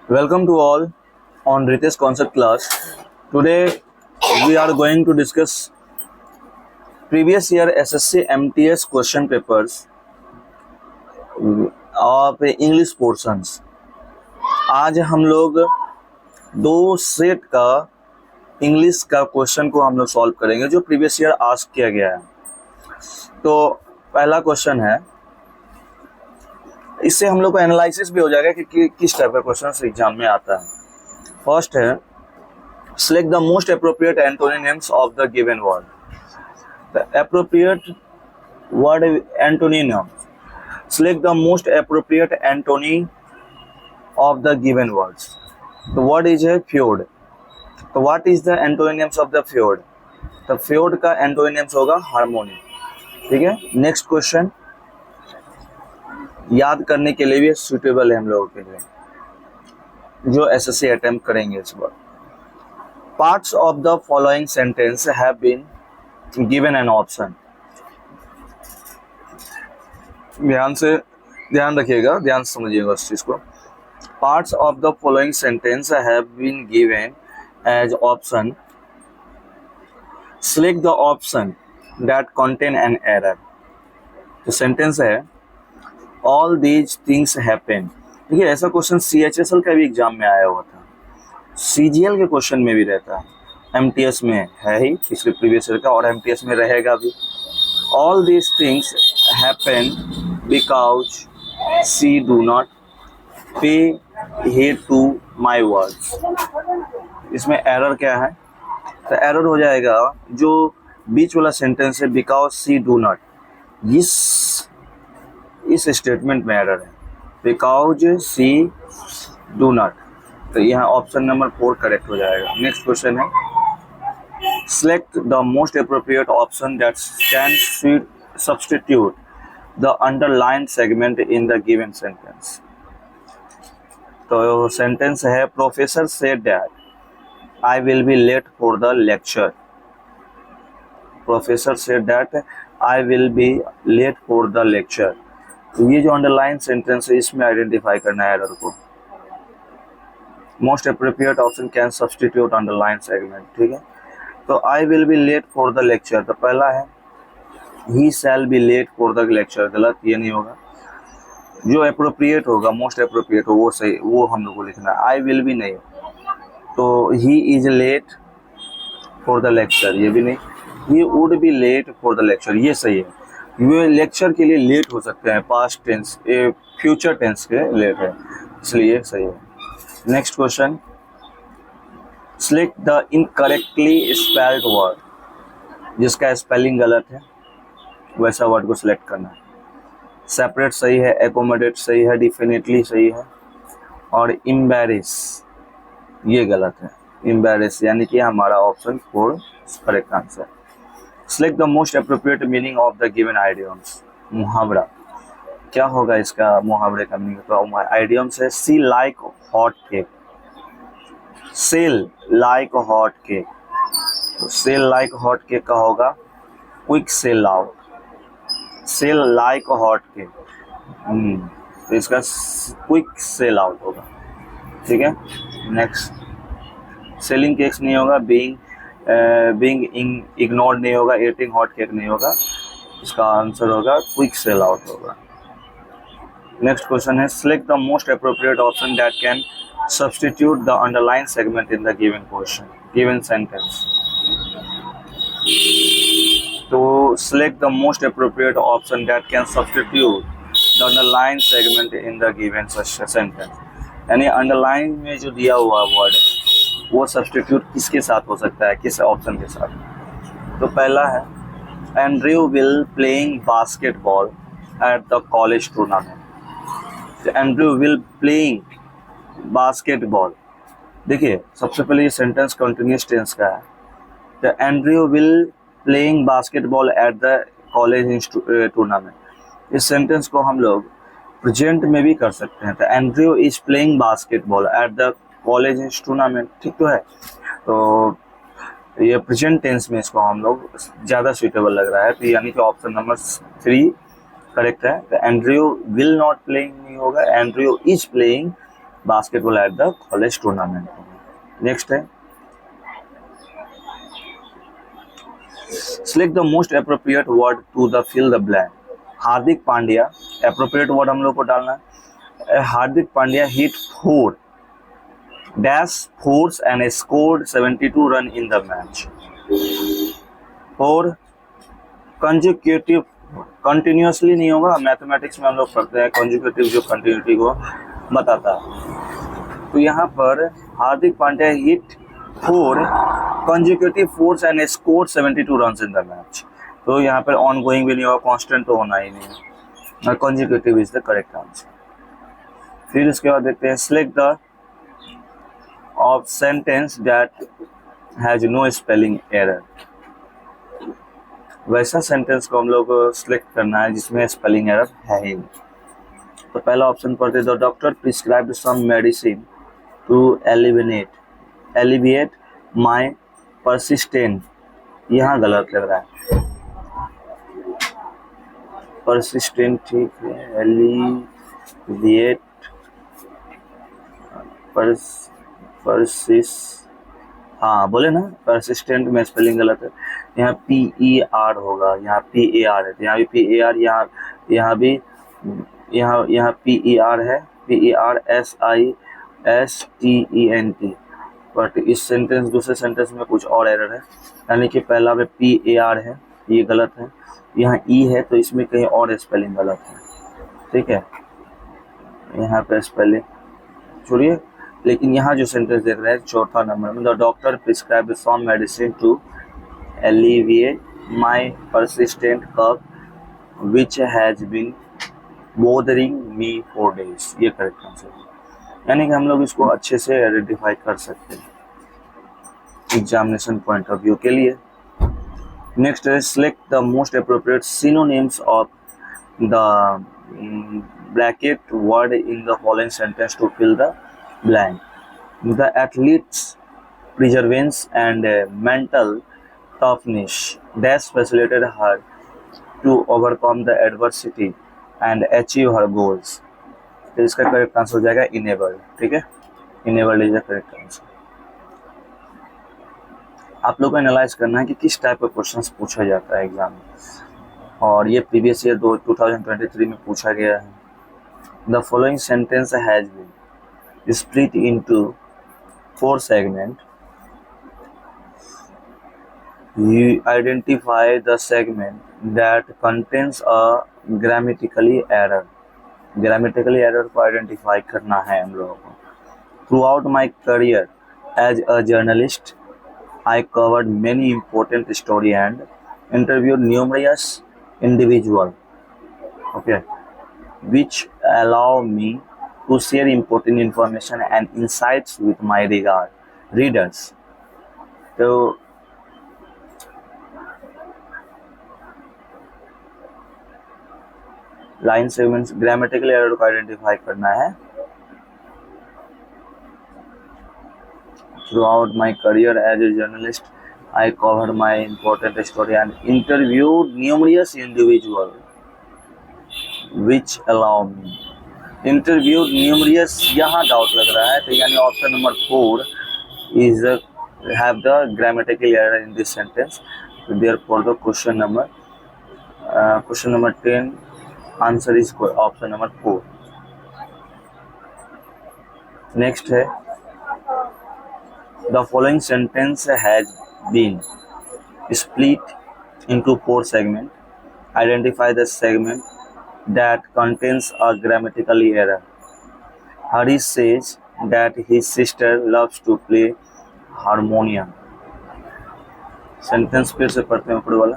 Welcome to all on Ritesh concept class. Today we are going to discuss previous year SSC MTS question papers of English portions. आज हम लोग दो set का English का question को हम लोग सॉल्व करेंगे जो प्रीवियस ईयर आस्क किया गया है। तो पहला क्वेश्चन है, इससे हम लोग को एनालिसिस भी हो जाएगा कि किस टाइप का क्वेश्चन एग्जाम में आता है। फर्स्ट है, select the most appropriate antonyms of the given word. The appropriate word antonym. Select the most appropriate antony of the given words. The word is a fjord. So what is the antonyms of the fjord? The fjord का antonyms होगा harmony. ठीक है। Next question याद करने के लिए भी suitable है हम लोगों के लिए जो एसएससी अटेम्प्ट करेंगे इस बार। Parts of the following sentence have been given an option. ध्यान रखिएगा, ध्यान से समझिएगा इस चीज को। Parts of the following sentence have been given as option. Select the option that contain an error. तो सेंटेंस है ऑल दीज थिंग्स हैपन। देखिए ऐसा क्वेश्चन CHSL का भी एग्जाम में आया हुआ था, CGL के क्वेश्चन में भी रहता है, MTS में है ही पिछले प्रीवियस ईयर का और MTS में रहेगा भी। All these things happen because she do not पे हेड टू माई वर्ड्स। इसमें एरर क्या है? तो एरर हो जाएगा जो बीच वाला सेंटेंस है बिकॉज शी डू नॉट, इस स्टेटमेंट में एरर है, बिकॉज शी डू नॉट। तो यहाँ ऑप्शन नंबर 4 करेक्ट हो जाएगा। नेक्स्ट क्वेश्चन है, select the most appropriate option that can substitute the underline segment in the given sentence. तो सेंटेंस है professor said that I will be late for the lecture. Professor said that I will be late for the lecture. तो ये जो underline sentence है इसमें identify करना है error को। Most appropriate option can substitute underline segment. ठीक है, तो I will be late for the lecture, तो पहला है he shall be late for the lecture, गलत, ये नहीं होगा। जो अप्रोप्रिएट होगा, मोस्ट अप्रोप्रिएट हो वो सही, वो हम लोग को लिखना है। आई विल भी नहीं, तो he is late for the lecture, ये भी नहीं। He would be late for the lecture, ये सही है। ये लेक्चर के लिए लेट हो सकते हैं, पास्ट टेंस, फ्यूचर टेंस के लेट है, इसलिए सही है। Next question, select the incorrectly spelled word. जिसका स्पेलिंग गलत है वैसा वर्ड को सिलेक्ट करना है। सेपरेट सही है, एकोमोडेट सही है, डिफिनेटली सही है, और एम्बैरेस ये गलत है। एम्बैरेस यानी कि हमारा option 4 correct answer. Select the most appropriate meaning of the given idioms. मुहावरा क्या होगा इसका? मुहावरे का मीनिंग तो idioms है see like hot cake, sell like hot cake। तो sell like hot cake का होगा quick sell out, sell like hot cake। तो इसका quick sell out होगा। ठीक है, नेक्स्ट selling cakes नहीं होगा, being ignored नहीं होगा, eating hot cake नहीं होगा, इसका आंसर होगा quick sell out होगा। नेक्स्ट क्वेश्चन है, select the most appropriate option that can substitute the underlined segment in the given sentence। तो select the most appropriate option that can substitute the underlined segment in the given sentence। यानी underline में जो दिया हुआ word है वो substitute किसके साथ हो सकता है, किस ऑप्शन के साथ? तो पहला है Andrew will playing basketball at the college tournament. Andrew will playing basketball, देखिए सबसे पहले ये सेंटेंस कंटिन्यूअस टेंस का है। तो Andrew will playing basketball at the college tournament, इस सेंटेंस को हम लोग प्रेजेंट में भी कर सकते हैं। तो Andrew is playing basketball at the college tournament, ठीक तो है। तो ये प्रेजेंट टेंस में इसको हम लोग ज़्यादा सुटेबल लग रहा है, तो यानी कि ऑप्शन नंबर 3 करेक्ट है। तो एंड्रयू विल नॉट प्लेइंग नहीं होगा, Andrew is playing basketball at the college tournament. Next है select the most appropriate word to the fill the blank. Hardik Pandya, appropriate word हम लोग को डालना है। Hardik Pandya hit 4 dash fours and scored 72 run in the match. और consecutive, continuously नहीं होगा, mathematics में हम लोग पढ़ते हैं कंजिक्यूटिव जो कंटिन्यूटी को बताता है। तो यहाँ पर Hardik Pandya hit 4 consecutive fours and scored 72 run in the match. तो यहाँ पर ऑन गोइंग भी नहीं होगा, कांस्टेंट तो होना ही नहीं, consecutive is the correct answer. फिर उसके बाद देखते हैं select the of sentence that has no spelling error. वैसा सेंटेंस को हम लोग सिलेक्ट करना है जिसमें स्पेलिंग एरर है ही नहीं। तो पहला ऑप्शन पढ़ते the doctor prescribed some medicine to alleviate my persistent. यहाँ गलत लग रहा है, परसिस्टेंट ठीक है, एलिविएट हाँ बोले ना, परसिस्टेंट में स्पेलिंग गलत है, यहाँ PER होगा, यहाँ PAR है, तो यहाँ भी PAR, यहाँ भी यहाँ PER है, PERSISTENT। बट इस सेंटेंस दूसरे सेंटेंस में कुछ और एरर है, यानी कि पहला में PAR है, ये गलत है, यहाँ E है तो इसमें कहीं और स्पेलिंग गलत है, ठीक है, यहाँ पे स्पेलिंग छोड़िए। लेकिन यहाँ जो सेंटेंस देख रहे हैं चौथा नंबर में, the doctor prescribe some medicine to alleviate my persistent cough which has been bothering me for days. ये करेक्ट आंसर है, यानी कि हम लोग इसको अच्छे से आइडेंटिफाई कर सकते हैं एग्जामिनेशन पॉइंट ऑफ व्यू के लिए। नेक्स्ट है select the most appropriate synonyms of the bracket word in the following sentence to fill the blank. The athlete's perseverance and mental toughness that facilitated her to overcome the adversity and achieve her goals. तो इसका correct answer हो जाएगा enabled, ठीक है, enabled is the correct answer. आप लोगों को analyse करना है कि किस टाइप का क्वेश्चंस पूछा जाता है एग्जाम में, और ये प्रीवियस ईयर 2023 में पूछा गया है। The following sentence has been split into 4 segments. You identify the segment that contains a grammatically error. Grammatically error को identify करना है हम लोगों को। Throughout my career as a journalist, I covered many important stories and interviewed numerous individuals, okay, which allow me to share important information and insights with my readers. तो line segments grammatical error को identify करना है। Throughout my career as a journalist, I covered my important story and interviewed numerous individuals, which allow me interview numerous, यहाँ doubt लग रहा है, तो यानी option number 4 is have the grammatical error in this sentence. Therefore the question number 10 answer is option number 4। Next है the following sentence has been split into 4 segment. Identify the segment that contains a grammatical error. Harish says that his sister loves to play harmonium. Sentence फिर से पढ़ते हैं ऊपर वाला।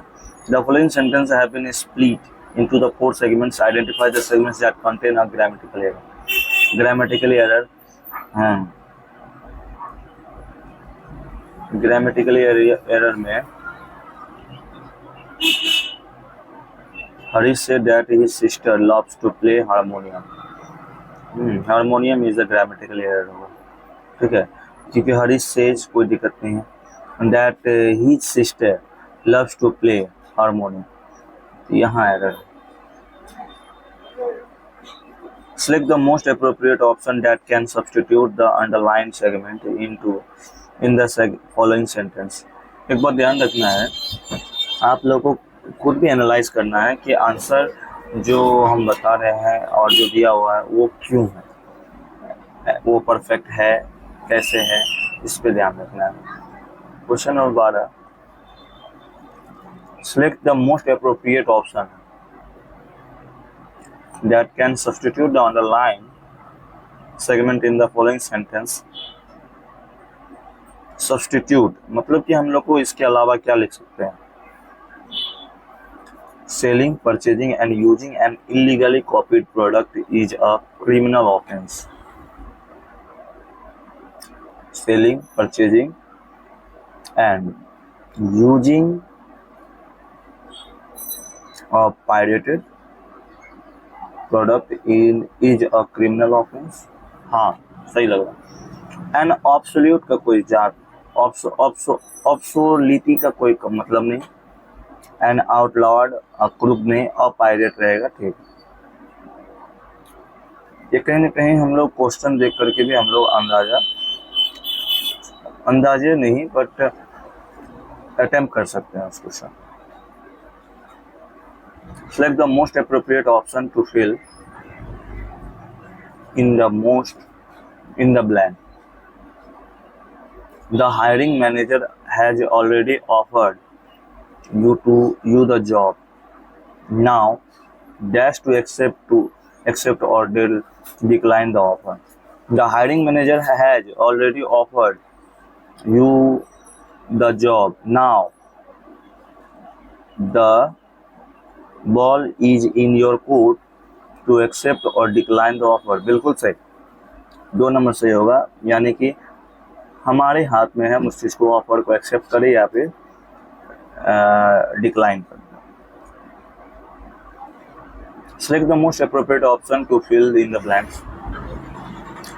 The following sentences have been split into the 4 segments. Identify the segments that contain a grammatical error. Grammatical error, grammatical error में Harish said that his sister loves to play harmonium. Harmonium is a grammatical error होगा, ठीक है, क्योंकि Harish says कोई दिक्कत नहीं है, that his sister loves to play harmonium, यहाँ error. Select the most appropriate option that can substitute the underlined segment in the following sentence. एक बात ध्यान रखना है, आप लोगों को खुद भी एनालाइज करना है कि आंसर जो हम बता रहे हैं और जो दिया हुआ है वो क्यों है, वो परफेक्ट है, कैसे है, इस पे ध्यान रखना है. Question number 12, select the most appropriate option that can substitute the underlined segment in the following sentence. Substitute मतलब कि हम लोग को इसके अलावा क्या लिख सकते हैं. Selling, purchasing and using an illegally copied product is a criminal offense. Selling, purchasing and using a pirated product is a criminal offence. हाँ, सही लग रहा. एन ऑब्सोल्यूट का कोई जात, ऑब्सोलिटी का कोई मतलब नहीं. एन आउटलॉर्ड क्रूप नहीं, अ पायरेट रहेगा. ठीक, ये कहीं ना कहीं हम लोग क्वेश्चन देख करके भी हम लोग अंदाजे नहीं बट अटेम्प्ट कर सकते हैं उस question. Select the most appropriate option to fill in the blank. The hiring manager has already offered you the job. Now, dash to accept or decline the offer. The hiring manager has already offered you the job. Now, the ball is in your court to accept और decline the offer. बिल्कुल सही, 2 number सही होगा. यानी कि हमारे हाथ में है हम उस चीज़ को, ऑफर को एक्सेप्ट करें या फिर डिक्लाइन करें. Select the most appropriate option to fill in the blanks.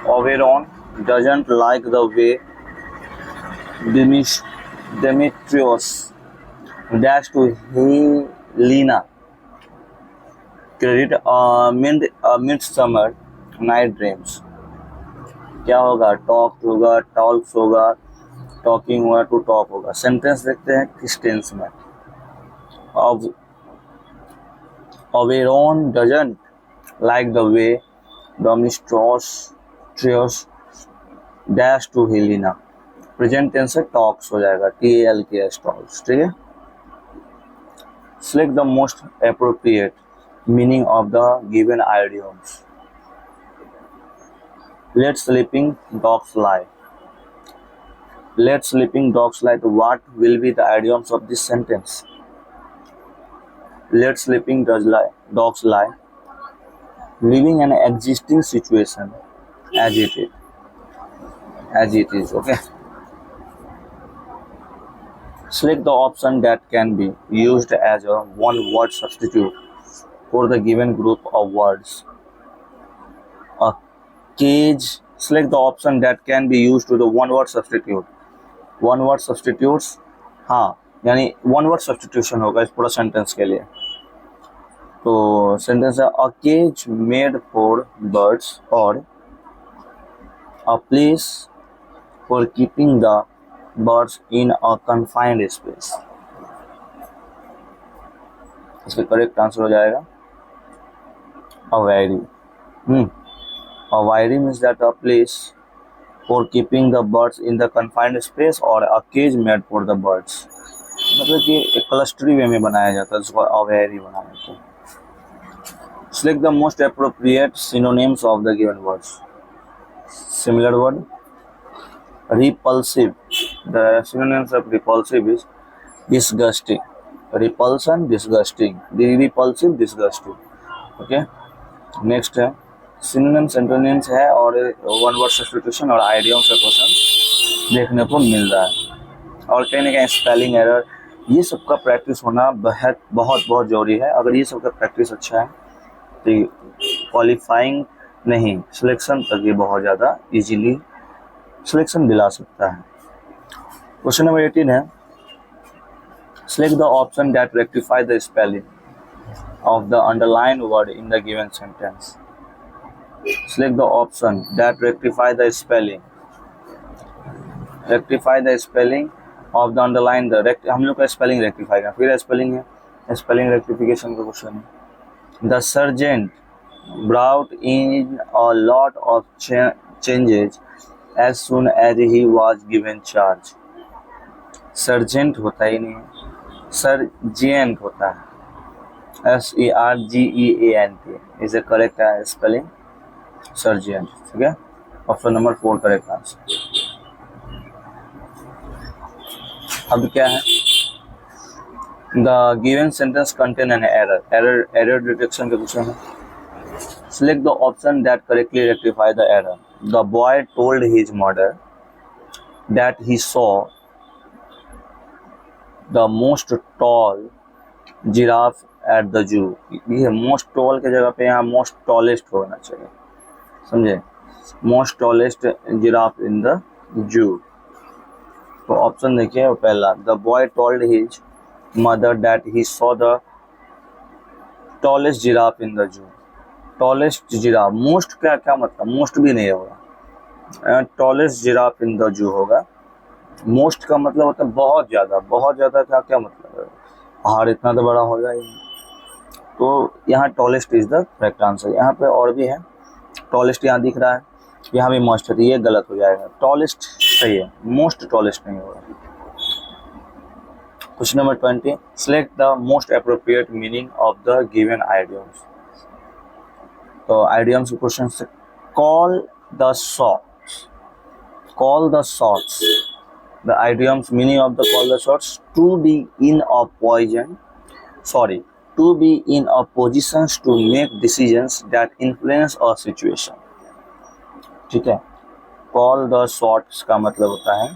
Oberon doesn't like the way Demetrius dash to Helena credit midsummer night dreams. क्या होगा? टॉक होगा, टॉल्क्स होगा, टॉकिंग होगा, टू टॉक होगा. सेंटेंस देखते हैं किस टेंस में. Oberon doesn't like the way Demetrius dash to Helena. Present tense से टॉक्स हो जाएगा, TALKS टॉक्स. ठीक है. Select the most appropriate meaning of the given idioms. Let sleeping dogs lie. Let sleeping dogs lie. What will be the idioms of this sentence? Let sleeping dogs lie. Leaving an existing situation as it is. Okay. Select the option that can be used as a one-word substitute for the given group of words. A cage. Select the option that can be used to the one-word substitute. One-word substitutes, हाँ, यानी one-word substitution होगा इस पूरा sentence के लिए. तो sentence है a cage made for birds or a place for keeping the birds in a confined space. इसका करेक्ट आंसर हो जाएगा aviary. Aviary means that a place for keeping the birds in the confined space or a cage made for the birds. मतलब कि एक क्लस्टरी वे में बनाया जाता है, जिसको aviary बनाया जाता है. Select the most appropriate synonyms of the given words. Similar word. Repulsive. The synonyms of repulsive is disgusting. Repulsion, disgusting. Repulsive, disgusting. Okay. Next है सिनोनिम्स, एंटोनिम्स है और वन वर्ड सब्स्टिट्यूशन और आइडियम्स का question देखने को मिल रहा है. और कहीं ना कहीं स्पेलिंग एरर, ये सब का प्रैक्टिस होना बहुत जरूरी है. अगर ये सब का प्रैक्टिस अच्छा है तो क्वालिफाइंग नहीं, सिलेक्शन तक ये बहुत ज़्यादा इजीली सिलेक्शन दिला सकता है. क्वेश्चन नंबर 18 है. Select the option that rectify the spelling of the underlined word in the given sentence. Select the option that rectify the spelling. Rectify the spelling of the underlined हम लोग का spelling rectify का फिर spelling है, spelling rectification का question है। The sergeant brought in a lot of changes as soon as he was given charge. Sergeant होता ही नहीं है, सर्जेंट होता है, SERGEANT is A correct spelling sergeant. ठीक है, ऑप्शन नंबर 4 करेक्ट आंसर। अब क्या है, the given sentence contain an error detection का क्वेश्चन है। Select the option that correctly rectify the error. The boy told his mother that he saw the most tall giraffe at the zoo. ये most tall के जगह पे यहाँ most tallest होना चाहिए, समझे? Most tallest giraffe in the zoo. तो option देखिए पहला, the boy told his mother that he saw the tallest giraffe in the zoo. Tallest giraffe, most क्या क्या मतलब, मोस्ट भी नहीं होगा, tallest giraffe in the zoo होगा। मोस्ट का मतलब होता है बहुत ज़्यादा, बहुत ज़्यादा क्या क्या मतलब है, पहाड़ इतना तो बड़ा होगा ही। तो यहाँ tallest is the correct answer. यहाँ पे और भी है, टॉलेस्ट यहाँ दिख रहा है, यहाँ भी मोस्ट है, ये गलत हो जाएगा, टॉलेस्ट सही है, मोस्ट टॉलेस्ट नहीं होगा। Question number 20, select the most appropriate meaning of the given idioms. तो आइडियम्स के क्वेश्चन से, call the shots, call the shots, the idioms meaning of the call the shots, to be in a poison sorry to be in a positions to make decisions that influence a situation. ठीक है, call the shots का मतलब होता है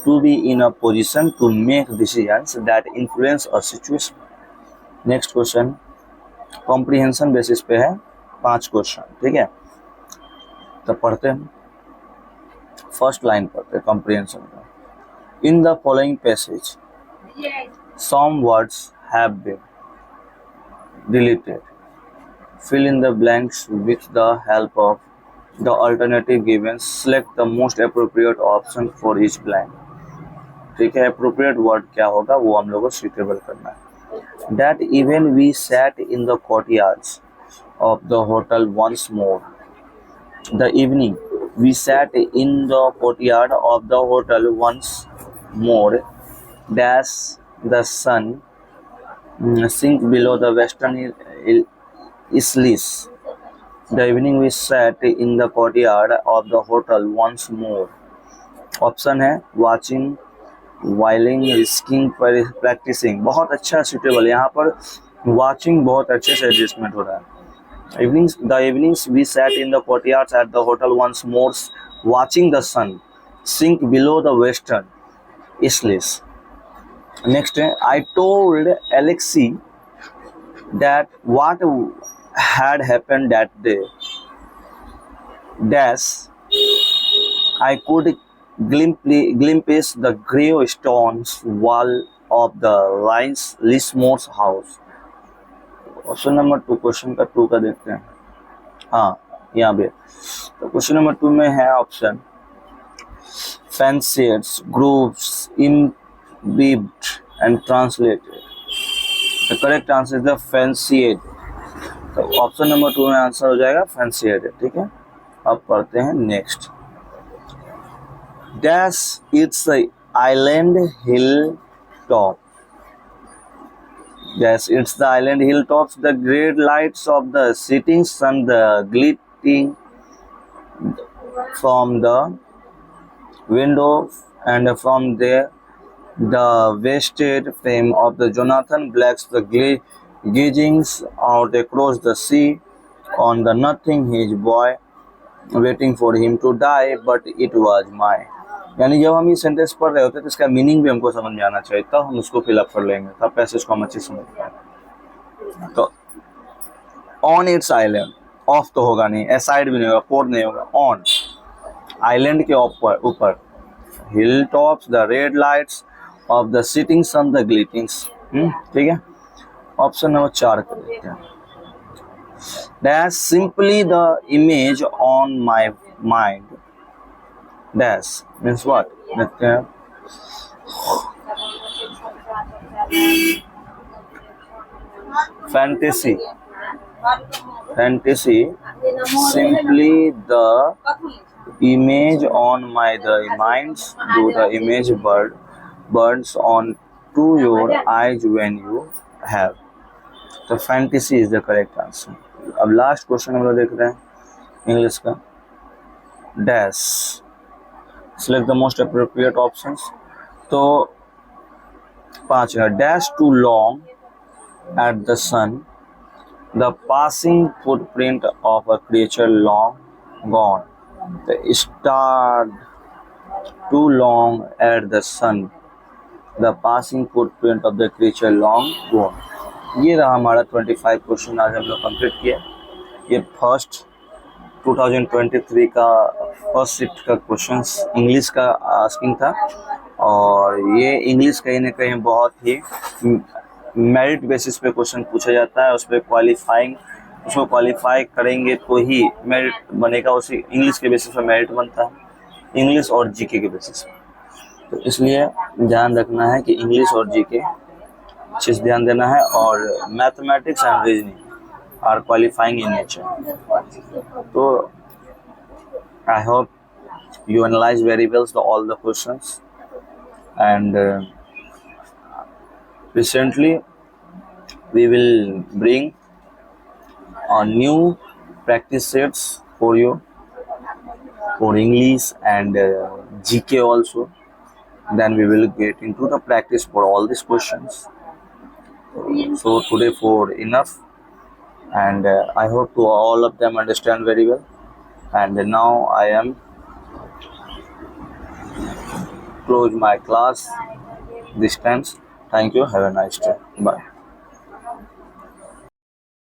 to be in a position to make decisions that influence a situation. Next question comprehension basis पे है, 5 question. ठीक है, तो पढ़ते हैं, फर्स्ट लाइन पढ़ते हैं कॉम्प्रिहेंशन का। In the following passage some words have been deleted, fill in the blanks with the help of the alternative given, select the most appropriate option for each blank. ठीक है, appropriate word क्या होगा वो हम लोग को suitable करना है। That even we sat in the courtyards of the hotel once more. The evening we sat in the courtyard of the hotel once more. Dash the sun sink below the western isles. The evening we sat in the courtyard of the hotel once more. Option है watching, whiling, risking, practicing। बहुत अच्छा suitable, यहाँ पर watching बहुत अच्छे से adjustment हो रहा है। The evenings we sat in the courtyards at the hotel once more, watching the sun sink below the western isles. Next, I told Alexei that what had happened that day. Dash, I could glimpse the grey stone wall of the Lismore's house. Option number 2, question का 2 का देखते हैं। हाँ, यहाँ पे तो question number 2 में है option fanciers, groups, imbibed and translated. The correct answer is the fancied. तो ऑप्शन नंबर 2 में आंसर हो जाएगा fancied। ठीक है, अब पढ़ते हैं next. Dash it's the island hilltop. Yes, it's the island hilltops, the great lights of the setting sun, the glittering from the window, and from there the wasted frame of the Jonathan Blacks, the gazings out across the sea on the nothing his boy waiting for him to die, but it was my। यानी जब हम ये sentence पढ़ रहे होते हैं तो इसका मीनिंग भी हमको समझ में आना चाहिए, तब हम उसको फिलअप कर लेंगे, तब पैसेज को हम अच्छे समझ पाएंगे। तो ऑन इट्स आइलैंड, ऑफ तो होगा नहीं, एसाइड भी नहीं होगा, फोर नहीं होगा, ऑन आइलैंड के ऊपर, hill tops the red lights of the sitting sun the glittings. ठीक है, ऑप्शन नंबर 4 कर देते हैं। Dash simply the image on my mind. Dash means what? Fantasy. Fantasy simply the image on my the minds do the image burns on to your eyes when you have. तो fantasy is the correct answer. अब last question हम लोग देख रहे हैं English का। Dash select the most appropriate options. तो 5 है। Dash to long at the sun, the passing footprint of a creature long gone, the star to long at the sun, the passing footprint of the creature long gone. ये रहा हमारा 25 question आज हम लोग complete किया। ये first 2023 का first shift का क्वेश्चंस इंग्लिश का आस्किंग था, और ये इंग्लिश कहीं ना कहीं बहुत ही मेरिट बेसिस पे क्वेश्चन पूछा जाता है। उस पर उसको क्वालिफाई करेंगे तो ही मेरिट बनेगा। उसी इंग्लिश के बेसिस पे मेरिट बनता है, इंग्लिश और जीके के बेसिस पे। तो इसलिए ध्यान रखना है कि इंग्लिश और जीके चीज ध्यान देना है, और mathematics and reasoning are qualifying in nature. तो I hope you analyze very well all the questions, and recently we will bring a new practice sets for you for English and GK also. Then we will get into the practice for all these questions. So today for enough, and I hope to all of them understand very well. And now I am close my class this time. Thank you. Have a nice day. Bye.